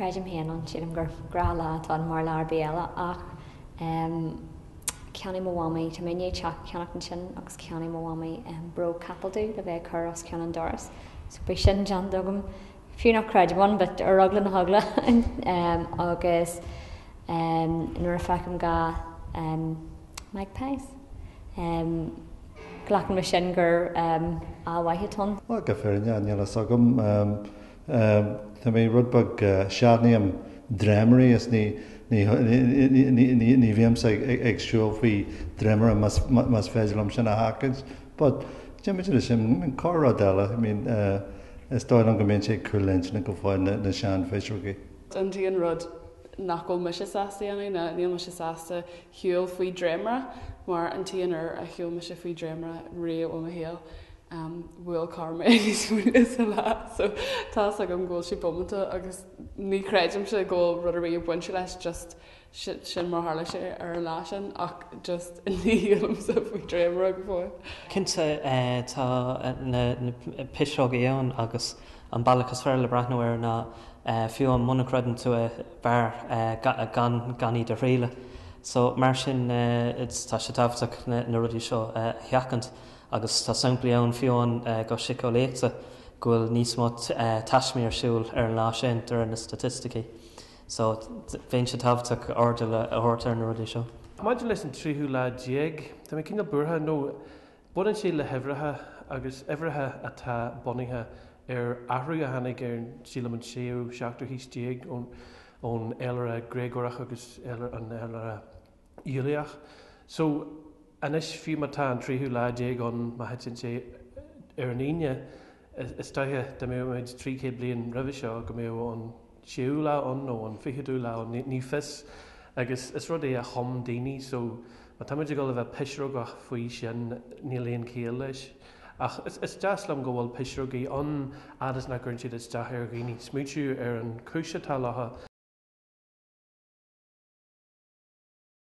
Credim héan an siad an gur grala an mar lear béala ach ceannaí mhámaí tá mé ceannach an sin agus ceannaí mhámaí bro capaldú a bheith chur as cean an doras. So ba sin John dogam fiú nach creidimón, but ar raglan na hagla agus nuair a fecham ga magpies. Glachan me sin gur áhaithe Well, go fair neala sagam tá mé rudbag seaadnaíam dremerí is ní bhéamsa ag siúil faoi dremera mas féidirlam sin a hácans, but Jimmy sin córá deile, I mean, is dóid an go mbeadh sé cúlint na go fáil na sean féisiúgaí. An tíon rud nachgóil me sé sásta anna níl me sé sásta hiúil faoi dremera, mar an tíon a hiúil me sé faoi dremera riamh ó a héal bhfuil carma is a lá, so tá ag an ggóil sí bomanta agus ní creidim se ggóil rud a riamh buinte leis just sin mar hála sé ar lá sin ach just nílam sa faoi dremera go fáil. Cinnte tá na ppiseoga hAoine agus an bailachas fearr le brathnú na fiú an monacredan tú a bhar ganí de réile. So mar sin tá sé tábhachtach na rudí seo heachant agus tá sampla ann fiúin go sico léite gofuil níos mó taismí ar siúil ar an lá sin ar na statisticí. So bhéonn sé tábhachtach orda le áirtar na rudí seo. Maidir leis an tríú le déag, Tá mé cinna burtha nó budan sé le hebhrathe agus ehrathe atá bonithe ar ahrú a hanig ar sílam an séú seachtar híos déag ón eile gréagorach agus an eile íoleach. So anis fiú matá an tríú le déag an maithid sé ar an aine is taithe de mé méid trícé blion rih seo go mé an séú le an nó an ficheadú le ní fis agus is rud é a chum daoine, so má táidir go le bheith pisireoga faoi sin níléon céal leis. Ach is deaslam go bhfuil pisireogaí an adas na gurn siad is deathir ghaoine smúitiú ar an cúise tá latha